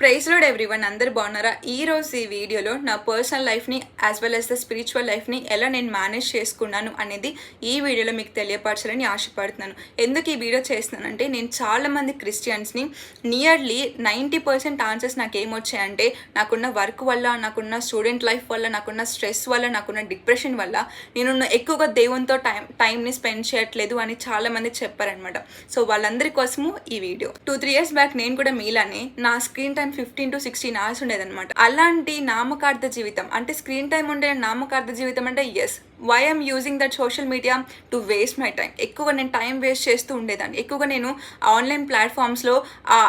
Praise lord everyone, అందరు బాగున్నారా? ఈ రోజు ఈ వీడియోలో నా పర్సనల్ లైఫ్ని as well as the spiritual లైఫ్ని ఎలా నేను మేనేజ్ చేసుకున్నాను అనేది ఈ వీడియోలో మీకు తెలియపరచాలని ఆశపడుతున్నాను. ఎందుకు ఈ వీడియో చేస్తున్నానంటే, నేను చాలామంది క్రిస్టియన్స్ని నియర్లీ 90% ఆన్సర్స్ నాకు ఏమొచ్చాయంటే, నాకున్న వర్క్ వల్ల, నాకున్న స్టూడెంట్ లైఫ్ వల్ల, నాకున్న స్ట్రెస్ వల్ల, నాకున్న డిప్రెషన్ వల్ల నేను ఎక్కువగా దేవునితో టైంని స్పెండ్ చేయట్లేదు అని చాలామంది చెప్పారనమాట. సో వాళ్ళందరి కోసము ఈ వీడియో. 2-3 years బ్యాక్ నేను కూడా మీలానే నా స్క్రీన్ 15 to 16 hours ఉండేదన్నమాట. అలాంటి నామకార్థ జీవితం అంటే స్క్రీన్ టైం ఉండే నామకార్థ జీవితం అంటే yes, why I'm using that social media to waste my time. ఎక్కువగా నేను టైం వేస్ట్ చేస్తూ ఉండేదాన్ని. ఎక్కువగా నేను ఆన్లైన్ ప్లాట్ఫామ్స్లో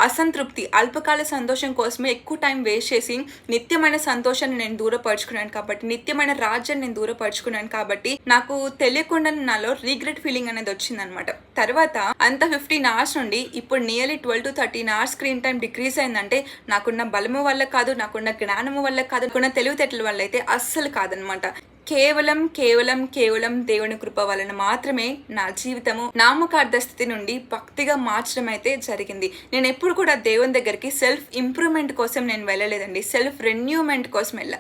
అసంతృప్తి, అల్పకాల సంతోషం కోసమే ఎక్కువ టైం వేస్ట్ చేసి నిత్యమైన సంతోషాన్ని నేను దూరపరుచుకున్నాను కాబట్టి, నిత్యమైన రాజ్యాన్ని నేను దూరపరుచుకున్నాను కాబట్టి నాకు తెలియకుండా నాలో రీగ్రెట్ ఫీలింగ్ అనేది వచ్చిందనమాట. తర్వాత అంత 15 hours నుండి ఇప్పుడు nearly 12 to 13 hours screen time decrease అయిందంటే నాకున్న బలము వల్ల కాదు, నాకున్న జ్ఞానము వల్ల కాదు, నాకున్న తెలివితేటల వల్ల అయితే అస్సలు కాదనమాట. కేవలం కేవలం కేవలం దేవుని కృప వలన మాత్రమే నా జీవితము నామకార్థ స్థితి నుండి భక్తిగా మార్చడం అయితే జరిగింది. నేను ఎప్పుడు కూడా దేవుని దగ్గరికి సెల్ఫ్ ఇంప్రూవ్మెంట్ కోసం నేను వెళ్ళలేదండి, సెల్ఫ్ రెన్యూమెంట్ కోసం వెళ్ళా.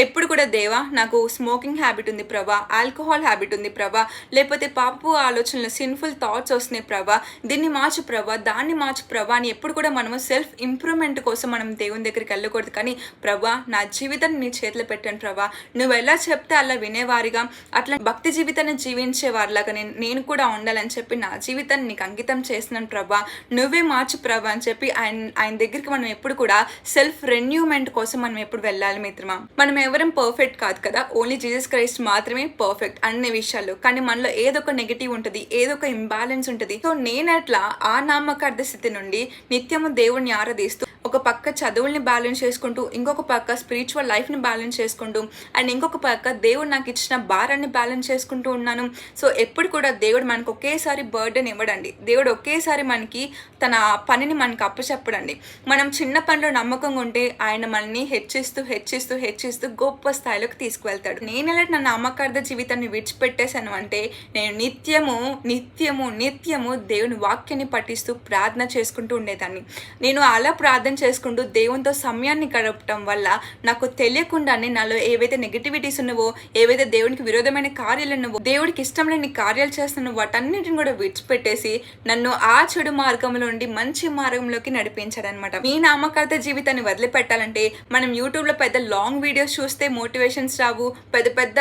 ఎప్పుడు కూడా దేవా, నాకు స్మోకింగ్ హ్యాబిట్ ఉంది ప్రభా, ఆల్కహాల్ హ్యాబిట్ ఉంది ప్రభా, లేకపోతే పాపపు ఆలోచనలు, సిన్ఫుల్ థాట్స్ వస్తున్నాయి ప్రభా, దీన్ని మార్చు ప్రభా, దాన్ని మార్చు ప్రభా అని ఎప్పుడు కూడా మనము సెల్ఫ్ ఇంప్రూవ్మెంట్ కోసం మనం దేవుని దగ్గరికి వెళ్ళకూడదు. కానీ ప్రభా, నా జీవితాన్ని నీ చేతిలో పెట్టాను ప్రభా, నువ్వు ఎలా చెప్తే అలా వినేవారిగా, అట్లా భక్తి జీవితాన్ని జీవించే వారిలాగా నేను కూడా ఉండాలని చెప్పి నా జీవితాన్ని నీకు అంకితం చేస్తున్నాను ప్రభా, నువ్వే మార్చు ప్రభా అని చెప్పి ఆయన దగ్గరికి మనం ఎప్పుడు కూడా సెల్ఫ్ రెన్యూమెంట్ కోసం మనం ఎప్పుడు వెళ్ళాలి మిత్రమా. మనం ఎవరం పర్ఫెక్ట్ కాదు కదా, ఓన్లీ జీసస్ క్రైస్ట్ మాత్రమే పర్ఫెక్ట్ అన్ని విషయాల్లో. కానీ మనలో ఏదో ఒక నెగిటివ్ ఉంటుంది, ఏదో ఒక ఇంబ్యాలెన్స్ ఉంటుంది. సో నేను అట్లా ఆ నామకార్థ స్థితి నుండి నిత్యము దేవుణ్ణి ఆరాధిస్తూ ఒక పక్క చదువుల్ని బ్యాలెన్స్ చేసుకుంటూ, ఇంకొక పక్క స్పిరిచువల్ లైఫ్ని బ్యాలెన్స్ చేసుకుంటూ, అండ్ ఇంకొక పక్క దేవుడు నాకు ఇచ్చిన భారాన్ని బ్యాలెన్స్ చేసుకుంటూ ఉన్నాను. సో ఎప్పుడు కూడా దేవుడు మనకు ఒకేసారి బర్డెన్ ఇవ్వడండి, దేవుడు ఒకేసారి మనకి తన పనిని మనకు అప్పచెప్పడండి. మనం చిన్న పనిలో నమ్మకంగా ఉంటే ఆయన మనల్ని హెచ్చిస్తూ హెచ్చిస్తూ హెచ్చిస్తూ గొప్ప స్థాయిలోకి తీసుకువెళ్తాడు. నేను ఎలా నా నామకార్థ జీవితాన్ని విడిచిపెట్టేశాను అంటే, నేను నిత్యము నిత్యము నిత్యము దేవుని వాక్యాన్ని పఠిస్తూ ప్రార్థన చేసుకుంటూ ఉండేదాన్ని. నేను అలా ప్రార్థన చేసుకుంటూ దేవునితో సమయాన్ని గడపటం వల్ల నాకు తెలియకుండానే నాలో ఏవైతే నెగిటివిటీస్ ఉన్నావో, ఏవైతే దేవునికి విరోధమైన కార్యాలు ఉన్నావో, దేవుడికి ఇష్టం లేని కార్యాలు చేస్తున్నావో వాటన్నిటిని కూడా విడిచిపెట్టేసి నన్ను ఆ చెడు మార్గంలో నుండి మంచి మార్గంలోకి నడిపించాడనమాట. మీ నామకార్థ జీవితాన్ని వదిలిపెట్టాలంటే మనం యూట్యూబ్లో పెద్ద లాంగ్ వీడియోస్ చూస్తే మోటివేషన్స్ రావు, పెద్ద పెద్ద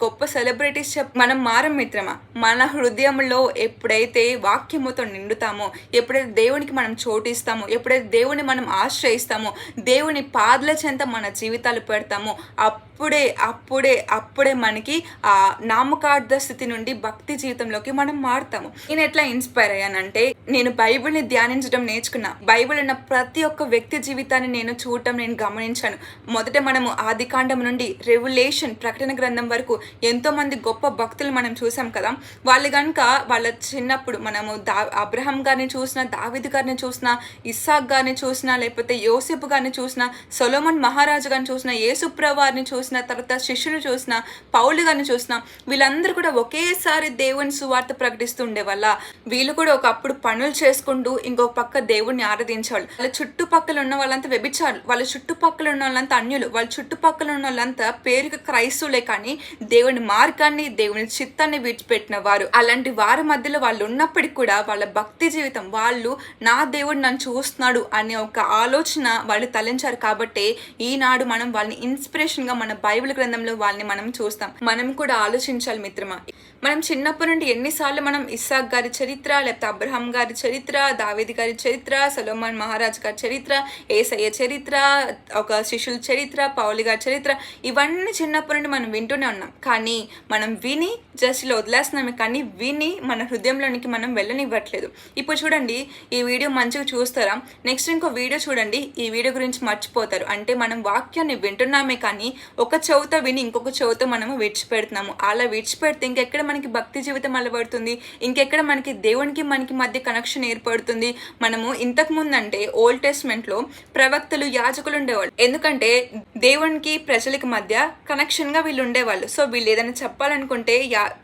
గొప్ప సెలబ్రిటీస్ మనం మారం మిత్రమా. మన హృదయంలో ఎప్పుడైతే వాక్యముతో నిండుతామో, ఎప్పుడైతే దేవునికి మనం చోటిస్తామో, ఎప్పుడైతే దేవుని మనం ఆశ్రయిస్తామో, దేవుని పాదల చెంత మన జీవితాలు పెడతామో, అప్పుడే మనకి ఆ నామకార్థ స్థితి నుండి భక్తి జీవితంలోకి మనం మారుతాము. నేను ఎట్లా ఇన్స్పైర్ అయ్యానంటే, నేను బైబిల్ని ధ్యానించడం నేర్చుకున్నా. బైబిల్ ఉన్న ప్రతి ఒక్క వ్యక్తి జీవితాన్ని నేను చూడటం, నేను గమనించాను. మొదట మనము ఆదికాండం నుండి రెవల్యూషన్ ప్రకటన గ్రంథం వరకు ఎంతో మంది గొప్ప భక్తులు మనం చూసాం కదా. వాళ్ళు కనుక వాళ్ళ చిన్నప్పుడు మనము అబ్రహాం గారిని చూసినా, దావీదు గారిని చూసినా, ఇస్సాక్ గారిని చూసినా, లేకపోతే యోసేపు గారిని చూసినా, సొలొమోన్ మహారాజు గారిని చూసినా, యేసుప్రభువారిని చూసినా, తర్వాత శిష్యులు చూసినా, పౌలు గారిని చూసినా, వీళ్ళందరూ కూడా ఒకేసారి దేవుని సువార్త ప్రకటిస్తూ ఉండేవాళ్ళ. వీళ్ళు కూడా ఒకప్పుడు పనులు చేసుకుంటూ ఇంకొక పక్క దేవుణ్ణి ఆరాధించేవాళ్ళు. వాళ్ళ చుట్టుపక్కల ఉన్న వాళ్ళంతా వ్యభిచారులు, వాళ్ళ చుట్టుపక్కల ఉన్న వాళ్ళంతా అన్యులు, వాళ్ళ చుట్టుపక్కల ఉన్న వాళ్ళంతా పేరుకి క్రైస్తవులే కానీ దేవుని మార్గాన్ని, దేవుని చిత్తాన్ని విడిచిపెట్టిన వారు. అలాంటి వారి మధ్యలో వాళ్ళు ఉన్నప్పటికీ కూడా వాళ్ళ భక్తి జీవితం, వాళ్ళు నా దేవుడు నన్ను చూస్తున్నాడు అనే ఒక ఆలోచన వాళ్ళు తలంచారు. కాబట్టి ఈనాడు మనం వాళ్ళని ఇన్స్పిరేషన్గా మన బైబిల్ గ్రంథంలో వాళ్ళని మనం చూస్తాం. మనం కూడా ఆలోచించాలి మిత్రమా. మనం చిన్నప్పటి నుండి ఎన్నిసార్లు మనం ఇస్సాక్ గారి చరిత్ర, లేకపోతే అబ్రహాం గారి చరిత్ర, దావీదు గారి చరిత్ర, సొలొమోన్ మహారాజ్ గారి చరిత్ర, యేసయ్య చరిత్ర, ఒక శిష్యుల చరిత్ర, పౌలు గారి చరిత్ర, ఇవన్నీ చిన్నప్పటి నుండి మనం వింటూనే ఉన్నాం. కానీ మనం విని జస్ట్ ఇలా వదిలేస్తున్నామే, కానీ విని మన హృదయంలోనికి మనం వెళ్ళనివ్వట్లేదు. ఇప్పుడు చూడండి, ఈ వీడియో మంచిగా చూస్తారా, నెక్స్ట్ ఇంకో వీడియో చూడండి, ఈ వీడియో గురించి మర్చిపోతారు. అంటే మనం వాక్యాన్ని వింటున్నామే కానీ ఒక చెవుతో విని ఇంకొక చెవుతో మనము విడిచిపెడుతున్నాము. అలా విడిచిపెడితే ఇంకెక్కడ మనకి భక్తి జీవితం అలవడుతుంది, ఇంకెక్కడ మనకి దేవునికి మనకి మధ్య కనెక్షన్ ఏర్పడుతుంది. మనము ఇంతకు ముందు అంటే ఓల్డ్ టెస్ట్మెంట్ లో ప్రవక్తలు, యాజకులు ఉండేవాళ్ళు. ఎందుకంటే దేవునికి ప్రజలకి మధ్య కనెక్షన్ గా వీళ్ళు ఉండేవాళ్ళు. సో వీళ్ళు ఏదైనా చెప్పాలనుకుంటే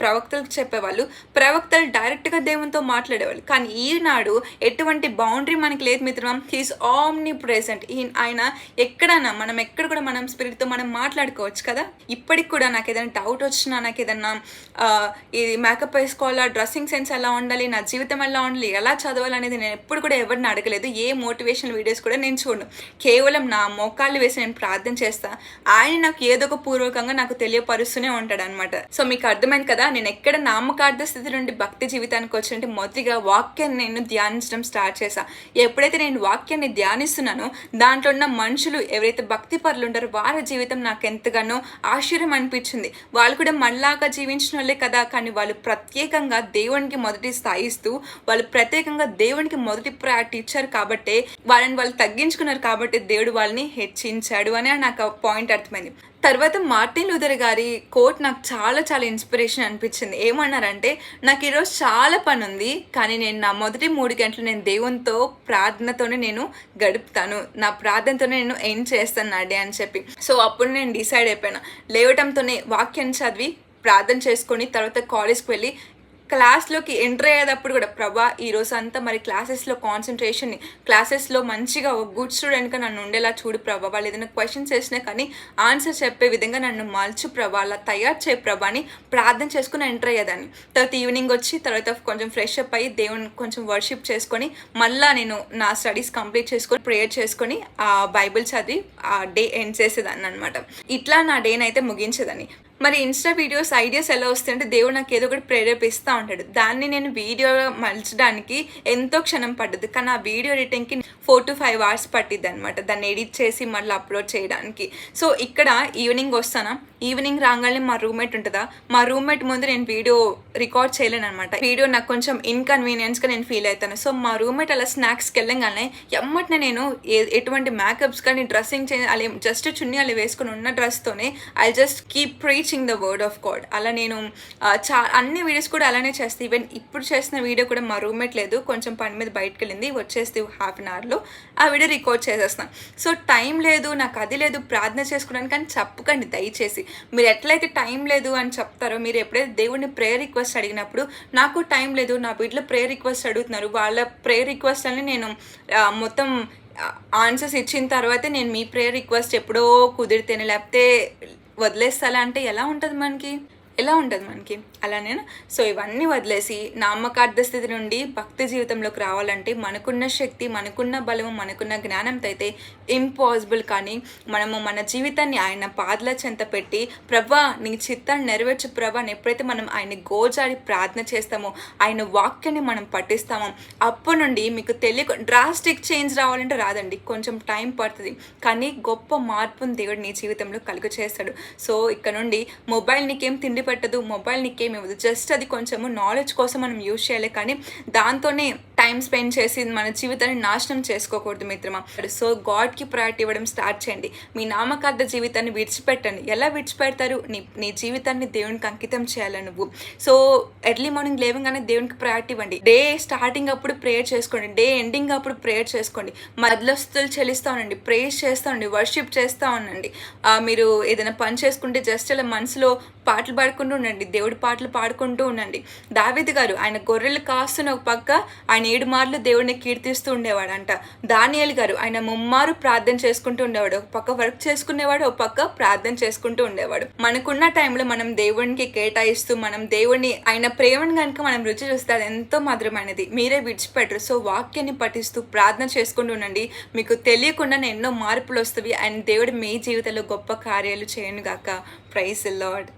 ప్రవక్తలకు చెప్పేవాళ్ళు, ప్రవక్తలు డైరెక్ట్ గా దేవునితో మాట్లాడేవాళ్ళు. కానీ ఈనాడు ఎటువంటి బౌండరీ మనకి లేదు మిత్రం. He's omni present. ఆయన ఎక్కడైనా మనం ఎక్కడ కూడా మనం స్పిరిట్తో మనం మాట్లాడుకోవచ్చు కదా. ఇప్పటికి కూడా నాకు ఏదైనా డౌట్ వచ్చినా, నాకు ఏదన్నా ఇది మేకప్ వేసుకోవాలా, డ్రెస్సింగ్ సెన్స్ ఎలా ఉండాలి, నా జీవితం ఎలా ఉండాలి, ఎలా చదవాలనేది నేను ఎప్పుడు కూడా ఎవరిని అడగలేదు. ఏ మోటివేషనల్ వీడియోస్ కూడా నేను చూడను. కేవలం నా మోకాళ్ళు వేసి నేను ప్రార్థన చేస్తా. ఆయన నాకు ఏదో ఒక పూర్వకంగా నాకు తెలియపరుస్తూనే ఉంటాడు అనమాట. సో మీకు అర్థమైంది కదా, నేను ఎక్కడ నామకార్థ స్థితి నుండి భక్తి జీవితానికి వచ్చినట్టు మొదటిగా వాక్యాన్ని నేను ధ్యానించడం స్టార్ట్ చేశా. ఎప్పుడైతే నేను వాక్యాన్ని ధ్యానిస్తున్నానో దాంట్లో ఉన్న మనుషులు ఎవరైతే భక్తి పరులు ఉంటారో వారి జీవితం నాకు ఎంతగానో ఆశ్చర్యం అనిపించింది. వాళ్ళు కూడా మనలాగా జీవించిన వాళ్ళే కదా, కానీ వాళ్ళు ప్రత్యేకంగా దేవునికి మొదటి స్థాయి ఇస్తూ, వాళ్ళు ప్రత్యేకంగా దేవునికి మొదటి ప్రయారిటీ ఇచ్చారు కాబట్టి, వాళ్ళని వాళ్ళు తగ్గించుకున్నారు కాబట్టి దేవుడు వాళ్ళని హెచ్చించాడు అని నాకు పాయింట్ అర్థమైంది. తర్వాత మార్టిన్ లూథర్ గారి కోట్ నాకు చాలా చాలా ఇన్స్పిరేషన్ అనిపించింది. ఏమన్నారంటే, నాకు ఈరోజు చాలా పని ఉంది, కానీ నేను నా మొదటి 3 గంటలు నేను దేవునితో ప్రార్థనతోనే నేను గడుపుతాను, నా ప్రార్థనతోనే నేను ఎండ్ చేస్తాను నా డే అని చెప్పి. సో అప్పుడు నేను డిసైడ్ అయిపోయాను. లేవటంతోనే వాక్యాన్ని చదివి ప్రార్థన చేసుకొని తర్వాత కాలేజ్కి వెళ్ళి క్లాస్లోకి ఎంటర్ అయ్యేటప్పుడు కూడా, ప్రభా ఈరోజు అంతా మరి క్లాసెస్లో కాన్సన్ట్రేషన్, క్లాసెస్లో మంచిగా ఒక గుడ్ స్టూడెంట్గా నన్ను ఉండేలా చూడు ప్రభా. వాళ్ళు ఏదైనా క్వశ్చన్స్ వేసినా కానీ ఆన్సర్ చెప్పే విధంగా నన్ను మలుచు ప్రభా, అలా తయారు చేయ ప్రభా అని ప్రార్థన చేసుకుని ఎంటర్ అయ్యేదాన్ని. తర్వాత ఈవినింగ్ వచ్చి తర్వాత కొంచెం ఫ్రెష్ అప్ అయ్యి దేవుని కొంచెం వర్షిప్ చేసుకొని మళ్ళీ నేను నా స్టడీస్ కంప్లీట్ చేసుకొని ప్రేయర్ చేసుకొని ఆ బైబిల్ చదివి ఆ డే ఎండ్ చేసేదాన్ని అనమాట. ఇట్లా నా డేని అయితే ముగించేదాన్ని. మరి ఇన్స్టా వీడియోస్ ఐడియాస్ ఎలా వస్తాయంటే, దేవుడు నాకు ఏదో ఒకటి ప్రేరేపిస్తూ ఉంటాడు. దాన్ని నేను వీడియో మలచడానికి ఎంతో క్షణం పడ్డది, కానీ ఆ వీడియో ఎడిటింగ్కి 4 to 5 hours పట్టిద్ది అనమాట, దాన్ని ఎడిట్ చేసి మళ్ళీ అప్లోడ్ చేయడానికి. సో ఇక్కడ ఈవినింగ్ వస్తానా, ఈవినింగ్ రాగానే మా రూమ్మేట్ ఉంటుందా, మా రూమ్మేట్ ముందు నేను వీడియో రికార్డ్ చేయలేను అనమాట. వీడియో నాకు కొంచెం ఇన్కన్వీనియన్స్గా నేను ఫీల్ అవుతాను. సో మా రూమ్మేట్ అలా స్నాక్స్కి వెళ్ళగానే ఎమ్మటినే నేను ఎటువంటి మేకప్స్ కానీ డ్రెస్సింగ్ అలా జస్ట్ చున్నీ అలా వేసుకుని ఉన్న డ్రెస్తోనే I just keep preaching the word of God. అలా నేను అన్ని వీడియోస్ కూడా అలానే చేస్తాను. ఈవెన్ ఇప్పుడు చేసిన వీడియో కూడా మా రూమ్మేట్ లేదు, కొంచెం పని మీద బయటకు వెళ్ళింది, వచ్చేస్తే ½ an hourలో ఆ వీడియో రికార్డ్ చేసేస్తాను. సో టైం లేదు, నాకు అది లేదు ప్రార్థన చేసుకోవడానికి అని చెప్పకండి దయచేసి. మీరు ఎట్లయితే టైం లేదు అని చెప్తారో, మీరు ఎప్పుడైతే దేవుడిని ప్రేయర్ రిక్వెస్ట్ అడిగినప్పుడు, నాకు టైం లేదు, నా బిడ్డలో ప్రేయర్ రిక్వెస్ట్ అడుగుతున్నారు, వాళ్ళ ప్రేయర్ రిక్వెస్ట్ అని నేను మొత్తం ఆన్సర్స్ ఇచ్చిన తర్వాతే నేను మీ ప్రేయర్ రిక్వెస్ట్ ఎప్పుడో కుదిరితేనే లేకపోతే వదిలేస్తా అంటే ఎలా ఉంటుంది మనకి అలానే. సో ఇవన్నీ వదిలేసి నామకార్థ స్థితి నుండి భక్తి జీవితంలోకి రావాలంటే మనకున్న శక్తి, మనకున్న బలము, మనకున్న జ్ఞానంతో అయితే ఇంపాసిబుల్. కానీ మనము మన జీవితాన్ని ఆయన పాదల చెంత పెట్టి, ప్రభా నీ చిత్తాన్ని నెరవేర్చు ప్రభా అని ఎప్పుడైతే మనం ఆయన గోజాడి ప్రార్థన చేస్తామో, ఆయన వాక్యాన్ని మనం పఠిస్తామో, అప్పటి నుండి మీకు డ్రాస్టిక్ చేంజ్ రావాలంటే రాదండి, కొంచెం టైం పడుతుంది, కానీ గొప్ప మార్పుని దేవుడు నీ జీవితంలో కలుగు చేస్తాడు. సో ఇక్కడ నుండి మొబైల్ నీకేం తిండి పెట్టదు, మొబైల్ నీకేం ఇవ్వదు, జస్ట్ అది కొంచెము నాలెడ్జ్ కోసం మనం యూజ్ చేయాలి, కానీ దాంతోనే టైం స్పెండ్ చేసి మన జీవితాన్ని నాశనం చేసుకోకూడదు మిత్రమా. సో గాడ్కి ప్రయారిటీ ఇవ్వడం స్టార్ట్ చేయండి. మీ నామకార్థ జీవితాన్ని విడిచిపెట్టండి. ఎలా విడిచిపెడతారు? నీ జీవితాన్ని దేవునికి అంకితం చేయాలి నువ్వు. సో ఎర్లీ మార్నింగ్ లేవగానే దేవునికి ప్రయారిటీ ఇవ్వండి. డే స్టార్టింగ్ అప్పుడు ప్రేయర్ చేసుకోండి, డే ఎండింగ్ అప్పుడు ప్రేయర్ చేసుకోండి, మధ్యస్థులు చెల్లిస్తూ ఉండండి, ప్రేయర్స్ చేస్తూ ఉండండి, వర్షిప్ చేస్తూ ఉండండి. మీరు ఏదైనా పని చేసుకుంటే జస్ట్ అలా మనసులో పాటలు పాడుకుంటూ ఉండండి, దేవుడి పాటలు పాడుకుంటూ ఉండండి. దావీదు గారు ఆయన గొర్రెలు కాస్తున్న ఒక పక్క ఆయన 7 మార్లు దేవుడిని కీర్తిస్తూ ఉండేవాడంట. దానియేలు గారు ఆయన 3 మారు ప్రార్థన చేసుకుంటూ ఉండేవాడు, ఒక పక్క వర్క్ చేసుకునేవాడు, ఒక పక్క ప్రార్థన చేసుకుంటూ ఉండేవాడు. మనకున్న టైంలో మనం దేవునికి కేటాయిస్తూ మనం దేవుడిని ఆయన ప్రేమను కనుక మనం రుచి చూస్తే అది ఎంతో మధురమైనది. మీరే విడిచిపెట్టరు. సో వాక్యాన్ని పఠిస్తూ ప్రార్థన చేసుకుంటూ ఉండండి, మీకు తెలియకుండానే ఎన్నో మార్పులు వస్తాయి. అండ్ దేవుడు మీ జీవితంలో గొప్ప కార్యాలు చేయను గాక. Praise the lord.